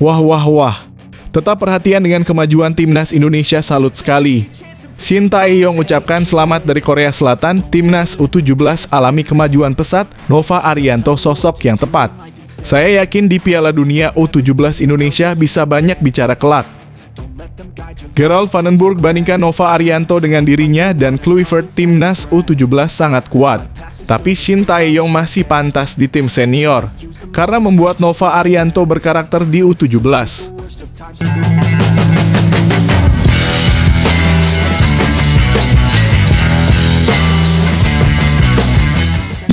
Wah wah wah, tetap perhatian dengan kemajuan timnas Indonesia, salut sekali. Shin Tae-yong ucapkan selamat dari Korea Selatan, timnas U17 alami kemajuan pesat, Nova Arianto sosok yang tepat. Saya yakin di Piala Dunia U17 Indonesia bisa banyak bicara kelak. Gerald Vandenburg bandingkan Nova Arianto dengan dirinya dan Kluivert, timnas U17 sangat kuat. Tapi Shin Tae-yong masih pantas di tim senior, karena membuat Nova Arianto berkarakter di U17.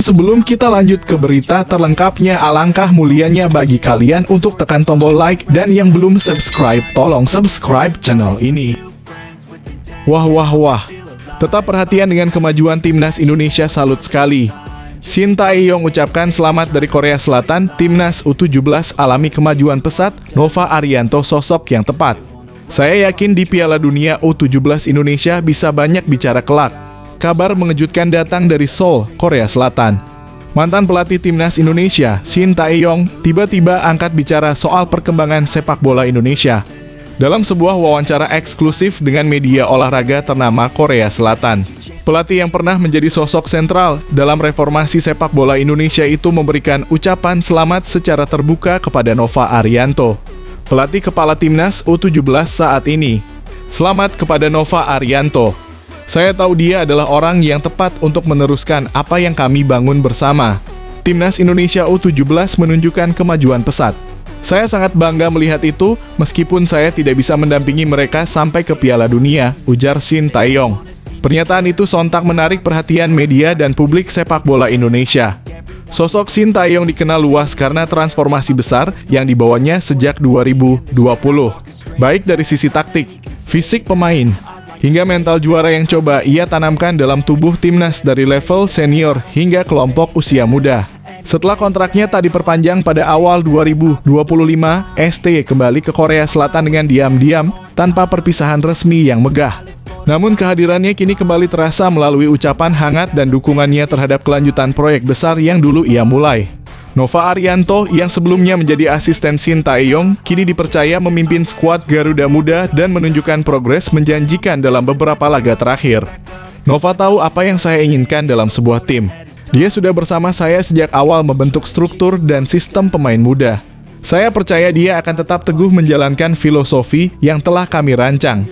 Sebelum kita lanjut ke berita terlengkapnya, alangkah mulianya bagi kalian untuk tekan tombol like, dan yang belum subscribe, tolong subscribe channel ini. Wah wah wah, tetap perhatian dengan kemajuan timnas Indonesia, salut sekali. Shin Tae-yong ucapkan selamat dari Korea Selatan, timnas U17 alami kemajuan pesat, Nova Arianto sosok yang tepat. Saya yakin di Piala Dunia U17 Indonesia bisa banyak bicara kelak. Kabar mengejutkan datang dari Seoul, Korea Selatan. Mantan pelatih timnas Indonesia, Shin Tae-yong, tiba-tiba angkat bicara soal perkembangan sepak bola Indonesia dalam sebuah wawancara eksklusif dengan media olahraga ternama Korea Selatan. Pelatih yang pernah menjadi sosok sentral dalam reformasi sepak bola Indonesia itu memberikan ucapan selamat secara terbuka kepada Nova Arianto, pelatih kepala timnas U17 saat ini. Selamat kepada Nova Arianto. Saya tahu dia adalah orang yang tepat untuk meneruskan apa yang kami bangun bersama. Timnas Indonesia U17 menunjukkan kemajuan pesat. Saya sangat bangga melihat itu, meskipun saya tidak bisa mendampingi mereka sampai ke Piala Dunia, ujar Shin Tae-yong. Pernyataan itu sontak menarik perhatian media dan publik sepak bola Indonesia. Sosok Shin Tae-yong dikenal luas karena transformasi besar yang dibawanya sejak 2020. Baik dari sisi taktik, fisik pemain, hingga mental juara yang coba ia tanamkan dalam tubuh timnas dari level senior hingga kelompok usia muda. Setelah kontraknya tak diperpanjang pada awal 2025, STY kembali ke Korea Selatan dengan diam-diam tanpa perpisahan resmi yang megah. Namun kehadirannya kini kembali terasa melalui ucapan hangat dan dukungannya terhadap kelanjutan proyek besar yang dulu ia mulai. Nova Arianto yang sebelumnya menjadi asisten Shin Tae-yong kini dipercaya memimpin skuad Garuda Muda dan menunjukkan progres menjanjikan dalam beberapa laga terakhir. Nova tahu apa yang saya inginkan dalam sebuah tim. Dia sudah bersama saya sejak awal membentuk struktur dan sistem pemain muda. Saya percaya dia akan tetap teguh menjalankan filosofi yang telah kami rancang.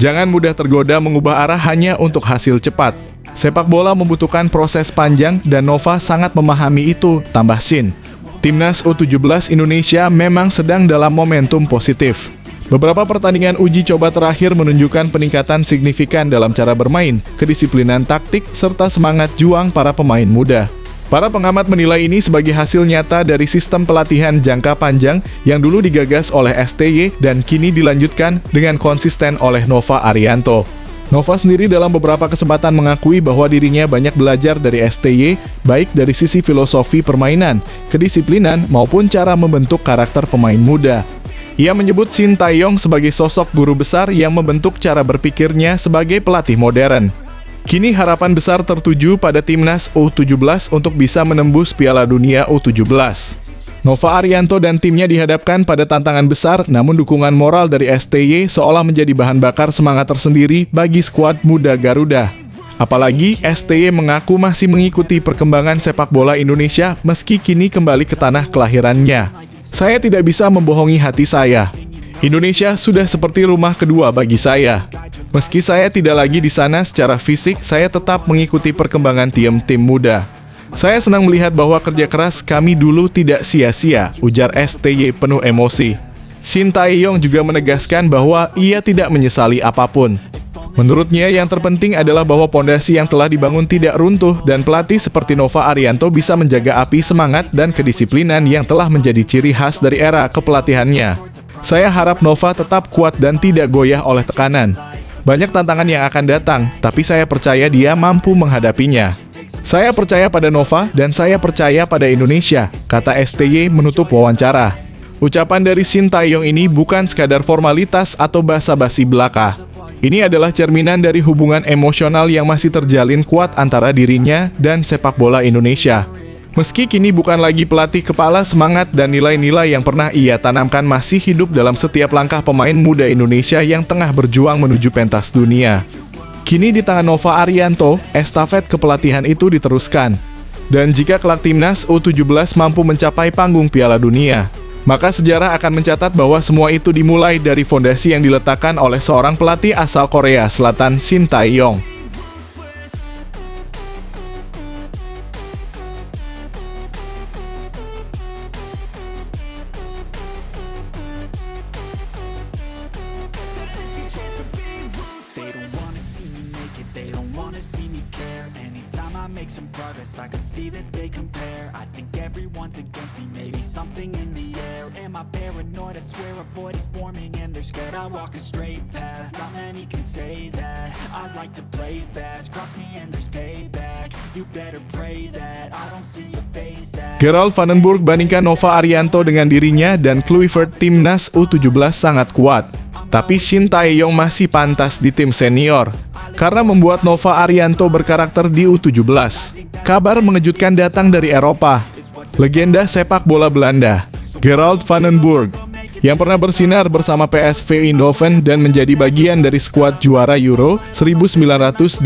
Jangan mudah tergoda mengubah arah hanya untuk hasil cepat. Sepak bola membutuhkan proses panjang dan Nova sangat memahami itu, tambah Shin. Timnas U17 Indonesia memang sedang dalam momentum positif. Beberapa pertandingan uji coba terakhir menunjukkan peningkatan signifikan dalam cara bermain, kedisiplinan taktik, serta semangat juang para pemain muda. Para pengamat menilai ini sebagai hasil nyata dari sistem pelatihan jangka panjang yang dulu digagas oleh STY dan kini dilanjutkan dengan konsisten oleh Nova Arianto. Nova sendiri dalam beberapa kesempatan mengakui bahwa dirinya banyak belajar dari STY, baik dari sisi filosofi permainan, kedisiplinan, maupun cara membentuk karakter pemain muda. Ia menyebut Shin Tae-yong sebagai sosok guru besar yang membentuk cara berpikirnya sebagai pelatih modern. Kini harapan besar tertuju pada timnas U17 untuk bisa menembus Piala Dunia U17. Nova Arianto dan timnya dihadapkan pada tantangan besar, namun dukungan moral dari STY seolah menjadi bahan bakar semangat tersendiri bagi skuad muda Garuda. Apalagi STY mengaku masih mengikuti perkembangan sepak bola Indonesia meski kini kembali ke tanah kelahirannya. Saya tidak bisa membohongi hati saya. Indonesia sudah seperti rumah kedua bagi saya. Meski saya tidak lagi di sana secara fisik, saya tetap mengikuti perkembangan tim muda. Saya senang melihat bahwa kerja keras kami dulu tidak sia-sia, ujar STY penuh emosi. Shin Tae-yong juga menegaskan bahwa ia tidak menyesali apapun. Menurutnya yang terpenting adalah bahwa pondasi yang telah dibangun tidak runtuh dan pelatih seperti Nova Arianto bisa menjaga api semangat dan kedisiplinan yang telah menjadi ciri khas dari era kepelatihannya. Saya harap Nova tetap kuat dan tidak goyah oleh tekanan. Banyak tantangan yang akan datang, tapi saya percaya dia mampu menghadapinya. Saya percaya pada Nova dan saya percaya pada Indonesia, kata STY menutup wawancara. Ucapan dari Shin Tae-yong ini bukan sekadar formalitas atau basa-basi belaka. Ini adalah cerminan dari hubungan emosional yang masih terjalin kuat antara dirinya dan sepak bola Indonesia. Meski kini bukan lagi pelatih, kepala semangat dan nilai-nilai yang pernah ia tanamkan masih hidup dalam setiap langkah pemain muda Indonesia yang tengah berjuang menuju pentas dunia. Kini di tangan Nova Arianto, estafet kepelatihan itu diteruskan. Dan jika kelak timnas U17 mampu mencapai panggung Piala Dunia, maka sejarah akan mencatat bahwa semua itu dimulai dari fondasi yang diletakkan oleh seorang pelatih asal Korea Selatan, Shin Tae-yong. Make some progress, I can see that they compare. I think everyone's against me, maybe something in the air. Am I paranoid? I swear a void is forming and they're scared. I walk a straight path, not many can say that. I like to play fast, cross me and there's payback. You better pray that I don't see your face at. Gerald Vandenburg bandingkan Nova Arianto dengan dirinya, dan Kluivert timnas U17 sangat kuat. Tapi Shin Tae-yong masih pantas di tim senior karena membuat Nova Arianto berkarakter di U17. Kabar mengejutkan datang dari Eropa. Legenda sepak bola Belanda, Gerald Vandenburg, yang pernah bersinar bersama PSV Eindhoven dan menjadi bagian dari skuad juara Euro 1988,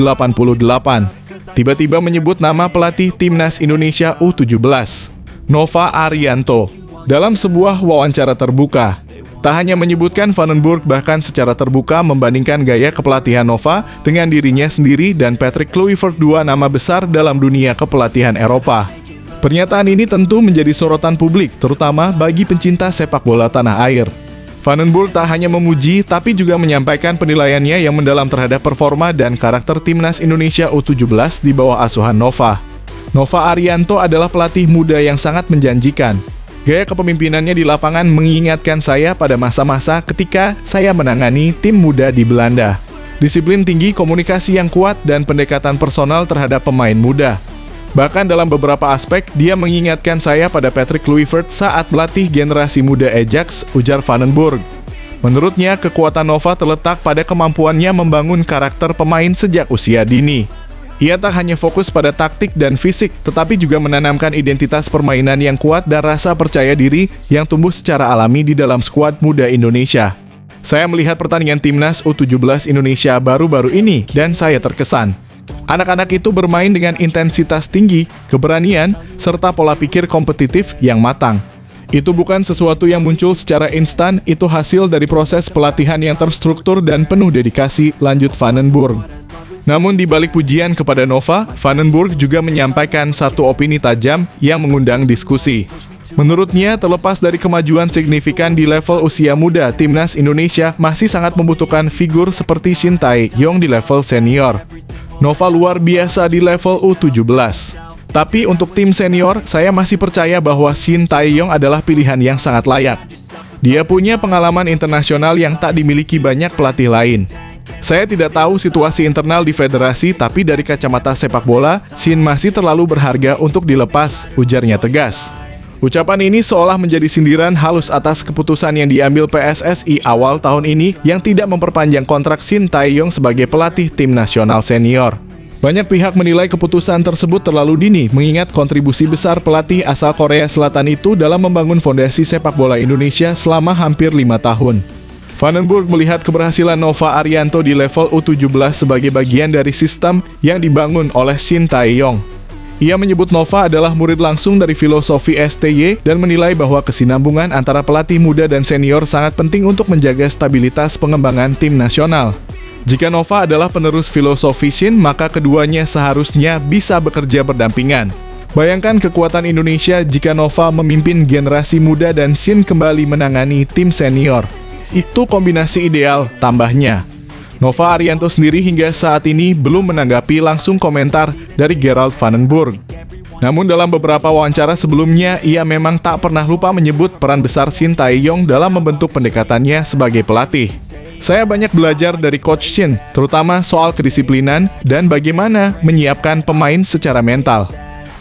tiba-tiba menyebut nama pelatih timnas Indonesia U17, Nova Arianto, dalam sebuah wawancara terbuka. Tak hanya menyebutkan Vandenburg, bahkan secara terbuka membandingkan gaya kepelatihan Nova dengan dirinya sendiri dan Patrick Kluivert, dua nama besar dalam dunia kepelatihan Eropa. Pernyataan ini tentu menjadi sorotan publik, terutama bagi pencinta sepak bola tanah air. Vandenburg tak hanya memuji, tapi juga menyampaikan penilaiannya yang mendalam terhadap performa dan karakter timnas Indonesia U17 di bawah asuhan Nova. Nova Arianto adalah pelatih muda yang sangat menjanjikan. Gaya kepemimpinannya di lapangan mengingatkan saya pada masa-masa ketika saya menangani tim muda di Belanda. Disiplin tinggi, komunikasi yang kuat, dan pendekatan personal terhadap pemain muda. Bahkan dalam beberapa aspek, dia mengingatkan saya pada Patrick Kluivert saat melatih generasi muda Ajax, ujar Vandenburg. Menurutnya, kekuatan Nova terletak pada kemampuannya membangun karakter pemain sejak usia dini. Ia tak hanya fokus pada taktik dan fisik, tetapi juga menanamkan identitas permainan yang kuat dan rasa percaya diri yang tumbuh secara alami di dalam skuad muda Indonesia. Saya melihat pertandingan timnas U17 Indonesia baru-baru ini dan saya terkesan. Anak-anak itu bermain dengan intensitas tinggi, keberanian, serta pola pikir kompetitif yang matang. Itu bukan sesuatu yang muncul secara instan, itu hasil dari proses pelatihan yang terstruktur dan penuh dedikasi, lanjut Vandenburg. Namun di balik pujian kepada Nova, Vandenburg juga menyampaikan satu opini tajam yang mengundang diskusi. Menurutnya, terlepas dari kemajuan signifikan di level usia muda, timnas Indonesia masih sangat membutuhkan figur seperti Shin Tae-yong di level senior. Nova luar biasa di level U17. Tapi untuk tim senior, saya masih percaya bahwa Shin Tae-yong adalah pilihan yang sangat layak. Dia punya pengalaman internasional yang tak dimiliki banyak pelatih lain. Saya tidak tahu situasi internal di federasi, tapi dari kacamata sepak bola, Shin masih terlalu berharga untuk dilepas, ujarnya tegas. Ucapan ini seolah menjadi sindiran halus atas keputusan yang diambil PSSI awal tahun ini yang tidak memperpanjang kontrak Shin Tae-yong sebagai pelatih tim nasional senior. Banyak pihak menilai keputusan tersebut terlalu dini, mengingat kontribusi besar pelatih asal Korea Selatan itu dalam membangun fondasi sepak bola Indonesia selama hampir 5 tahun. Vandenburg melihat keberhasilan Nova Arianto di level U17 sebagai bagian dari sistem yang dibangun oleh Shin Tae-yong. Ia menyebut Nova adalah murid langsung dari filosofi STY dan menilai bahwa kesinambungan antara pelatih muda dan senior sangat penting untuk menjaga stabilitas pengembangan tim nasional. Jika Nova adalah penerus filosofi Shin, maka keduanya seharusnya bisa bekerja berdampingan. Bayangkan kekuatan Indonesia jika Nova memimpin generasi muda dan Shin kembali menangani tim senior. Itu kombinasi ideal, tambahnya. Nova Arianto sendiri hingga saat ini belum menanggapi langsung komentar dari Gerald Vandenburg. Namun dalam beberapa wawancara sebelumnya, ia memang tak pernah lupa menyebut peran besar Shin Tae-yong dalam membentuk pendekatannya sebagai pelatih. Saya banyak belajar dari Coach Shin, terutama soal kedisiplinan dan bagaimana menyiapkan pemain secara mental.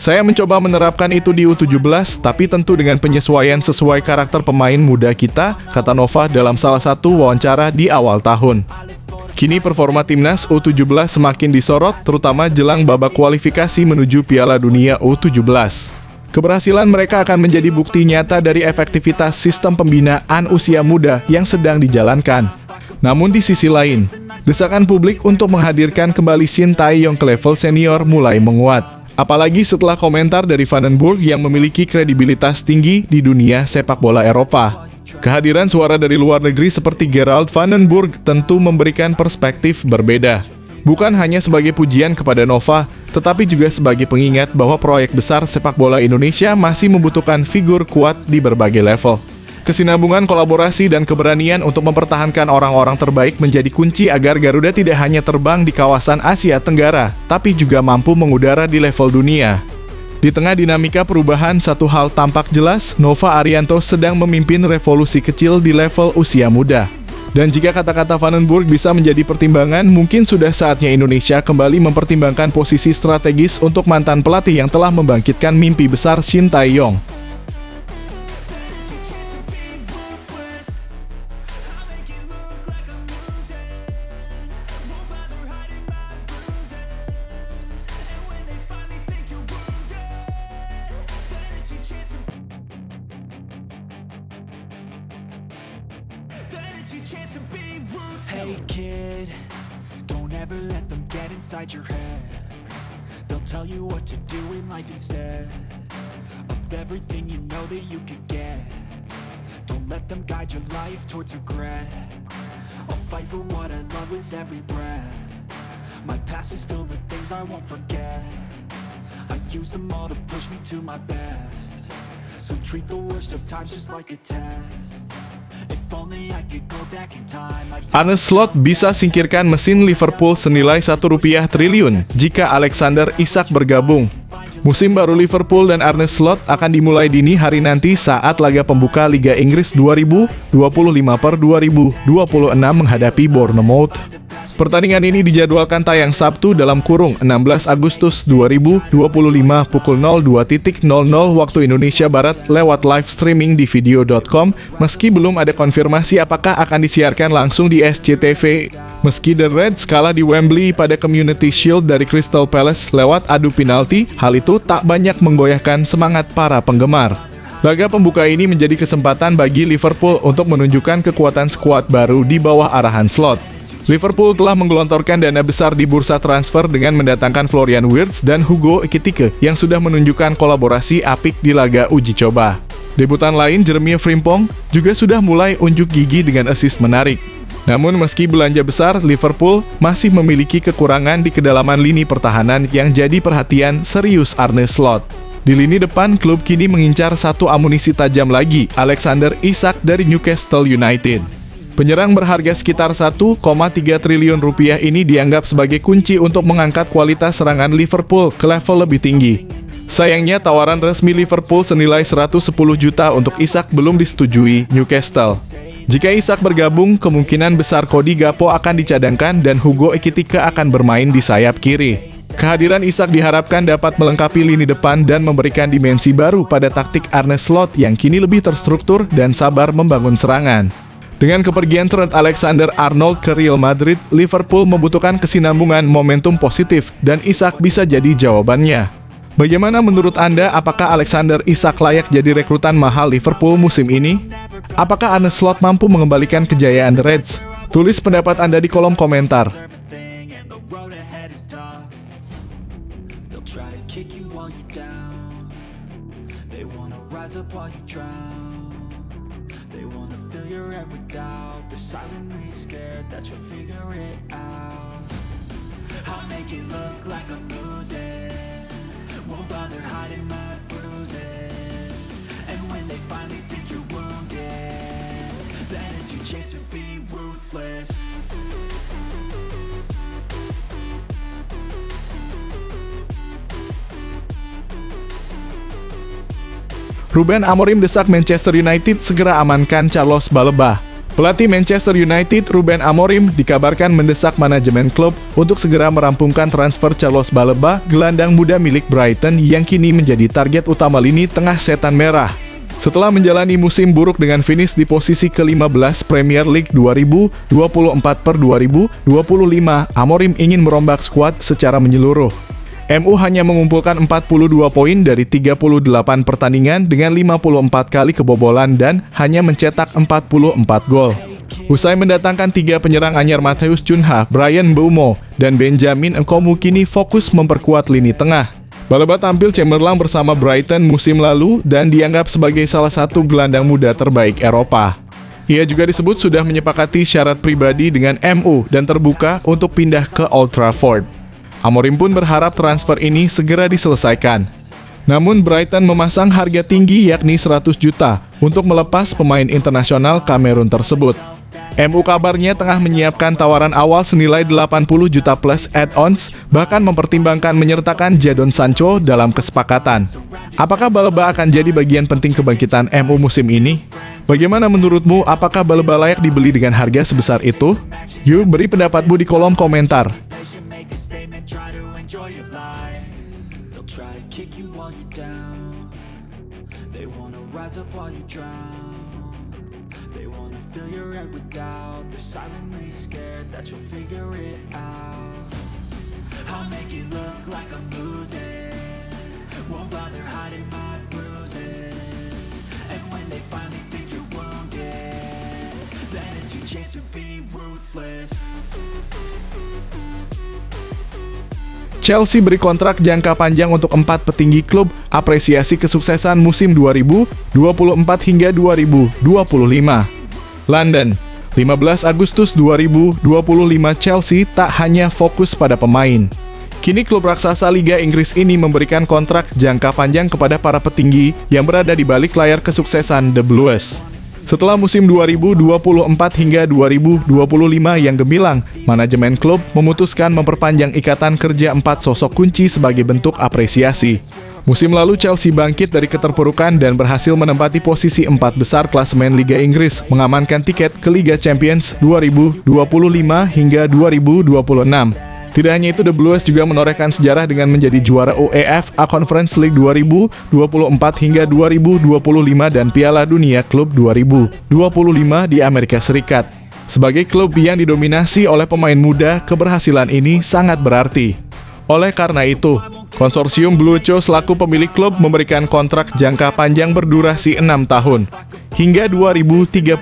Saya mencoba menerapkan itu di U17, tapi tentu dengan penyesuaian sesuai karakter pemain muda kita, kata Nova dalam salah satu wawancara di awal tahun. Kini performa timnas U17 semakin disorot, terutama jelang babak kualifikasi menuju Piala Dunia U17. Keberhasilan mereka akan menjadi bukti nyata dari efektivitas sistem pembinaan usia muda yang sedang dijalankan. Namun di sisi lain, desakan publik untuk menghadirkan kembali Shin Tae-yong ke level senior mulai menguat. Apalagi setelah komentar dari Vandenberg yang memiliki kredibilitas tinggi di dunia sepak bola Eropa. Kehadiran suara dari luar negeri seperti Gerald Vandenberg tentu memberikan perspektif berbeda. Bukan hanya sebagai pujian kepada Nova, tetapi juga sebagai pengingat bahwa proyek besar sepak bola Indonesia masih membutuhkan figur kuat di berbagai level. Kesinambungan kolaborasi dan keberanian untuk mempertahankan orang-orang terbaik menjadi kunci agar Garuda tidak hanya terbang di kawasan Asia Tenggara, tapi juga mampu mengudara di level dunia. Di tengah dinamika perubahan, satu hal tampak jelas, Nova Arianto sedang memimpin revolusi kecil di level usia muda. Dan jika kata-kata Vandenberg bisa menjadi pertimbangan, mungkin sudah saatnya Indonesia kembali mempertimbangkan posisi strategis untuk mantan pelatih yang telah membangkitkan mimpi besar Shin Tae-yong. Hey kid, don't ever let them get inside your head. They'll tell you what to do in life instead of everything you know that you could get. Don't let them guide your life towards regret. I'll fight for what I love with every breath. My past is filled with things I won't forget. I use them all to push me to my best. So treat the worst of times just like a test. Arne Slot bisa singkirkan mesin Liverpool senilai Rp1 triliun jika Alexander Isak bergabung. Musim baru Liverpool dan Arne Slot akan dimulai dini hari nanti saat laga pembuka Liga Inggris 2025/2026 menghadapi Bournemouth. Pertandingan ini dijadwalkan tayang Sabtu (16 Agustus 2025 pukul 02.00 waktu Indonesia Barat lewat live streaming di video.com, meski belum ada konfirmasi apakah akan disiarkan langsung di SCTV. Meski The Reds kalah di Wembley pada Community Shield dari Crystal Palace lewat adu penalti, hal itu tak banyak menggoyahkan semangat para penggemar. Laga pembuka ini menjadi kesempatan bagi Liverpool untuk menunjukkan kekuatan skuad baru di bawah arahan Slot. Liverpool telah menggelontorkan dana besar di bursa transfer dengan mendatangkan Florian Wirtz dan Hugo Ekitike yang sudah menunjukkan kolaborasi apik di laga uji coba. Debutan lain, Jeremy Frimpong, juga sudah mulai unjuk gigi dengan assist menarik. Namun meski belanja besar, Liverpool masih memiliki kekurangan di kedalaman lini pertahanan yang jadi perhatian serius Arne Slot. Di lini depan, klub kini mengincar satu amunisi tajam lagi, Alexander Isak dari Newcastle United. Penyerang berharga sekitar 1,3 triliun rupiah ini dianggap sebagai kunci untuk mengangkat kualitas serangan Liverpool ke level lebih tinggi. Sayangnya tawaran resmi Liverpool senilai 110 juta untuk Isak belum disetujui Newcastle. Jika Isak bergabung, kemungkinan besar Cody Gakpo akan dicadangkan dan Hugo Ekitike akan bermain di sayap kiri. Kehadiran Isak diharapkan dapat melengkapi lini depan dan memberikan dimensi baru pada taktik Arne Slot yang kini lebih terstruktur dan sabar membangun serangan. Dengan kepergian Trent Alexander-Arnold ke Real Madrid, Liverpool membutuhkan kesinambungan momentum positif dan Isak bisa jadi jawabannya. Bagaimana menurut Anda, apakah Alexander Isak layak jadi rekrutan mahal Liverpool musim ini? Apakah Arne Slot mampu mengembalikan kejayaan The Reds? Tulis pendapat Anda di kolom komentar. They wanna fill your head with doubt. They're silently scared that you'll figure it out. I'll make it look like I'm losing, won't bother hiding my bruises. And when they finally think you're wounded, then it's your chance to be ruthless. Ruben Amorim desak Manchester United segera amankan Carlos Baleba. Pelatih Manchester United, Ruben Amorim, dikabarkan mendesak manajemen klub untuk segera merampungkan transfer Carlos Baleba, gelandang muda milik Brighton yang kini menjadi target utama lini tengah setan merah. Setelah menjalani musim buruk dengan finish di posisi ke-15 Premier League 2024/2025, Amorim ingin merombak skuad secara menyeluruh. MU hanya mengumpulkan 42 poin dari 38 pertandingan dengan 54 kali kebobolan dan hanya mencetak 44 gol. Usai mendatangkan 3 penyerang anyar Matheus Cunha, Bryan Mbeumo, dan Benjamin Nkomu kini fokus memperkuat lini tengah. Baleba tampil cemerlang bersama Brighton musim lalu dan dianggap sebagai salah satu gelandang muda terbaik Eropa. Ia juga disebut sudah menyepakati syarat pribadi dengan MU dan terbuka untuk pindah ke Old Trafford. Amorim pun berharap transfer ini segera diselesaikan. Namun Brighton memasang harga tinggi yakni 100 juta untuk melepas pemain internasional Kamerun tersebut. MU kabarnya tengah menyiapkan tawaran awal senilai 80 juta plus add-ons, bahkan mempertimbangkan menyertakan Jadon Sancho dalam kesepakatan. Apakah Baleba akan jadi bagian penting kebangkitan MU musim ini? Bagaimana menurutmu, apakah Baleba layak dibeli dengan harga sebesar itu? Yuk beri pendapatmu di kolom komentar. They wanna fill your head with doubt. They're silently scared that you'll figure it out. I'll make it look like I'm losing, won't bother hiding my bruises. And when they finally think you're wounded, then it's your chance to be ruthless. Chelsea beri kontrak jangka panjang untuk 4 petinggi klub, apresiasi kesuksesan musim 2024 hingga 2025. London, 15 Agustus 2025 Chelsea tak hanya fokus pada pemain. Kini klub raksasa Liga Inggris ini memberikan kontrak jangka panjang kepada para petinggi yang berada di balik layar kesuksesan The Blues. Setelah musim 2024 hingga 2025 yang gemilang, manajemen klub memutuskan memperpanjang ikatan kerja 4 sosok kunci sebagai bentuk apresiasi. Musim lalu Chelsea bangkit dari keterpurukan dan berhasil menempati posisi 4 besar klasemen Liga Inggris, mengamankan tiket ke Liga Champions 2025 hingga 2026. Tidak hanya itu, The Blues juga menorehkan sejarah dengan menjadi juara UEFA Conference League 2024 hingga 2025 dan Piala Dunia Klub 2025 di Amerika Serikat. Sebagai klub yang didominasi oleh pemain muda, keberhasilan ini sangat berarti. Oleh karena itu, konsorsium Blue Cho selaku pemilik klub memberikan kontrak jangka panjang berdurasi 6 tahun, hingga 2031,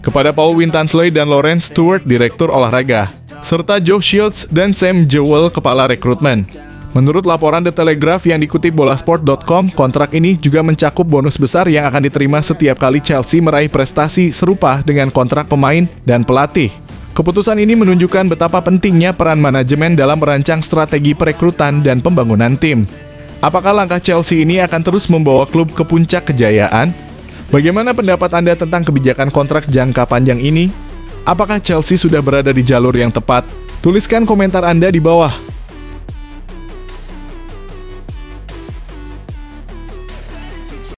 kepada Paul Winstanley dan Lawrence Stewart, Direktur Olahraga, serta Joe Shields dan Sam Jewell, Kepala Rekrutmen. Menurut laporan The Telegraph yang dikutip bolasport.com, kontrak ini juga mencakup bonus besar yang akan diterima setiap kali Chelsea meraih prestasi serupa dengan kontrak pemain dan pelatih. Keputusan ini menunjukkan betapa pentingnya peran manajemen dalam merancang strategi perekrutan dan pembangunan tim. Apakah langkah Chelsea ini akan terus membawa klub ke puncak kejayaan? Bagaimana pendapat Anda tentang kebijakan kontrak jangka panjang ini? Apakah Chelsea sudah berada di jalur yang tepat? Tuliskan komentar Anda di bawah.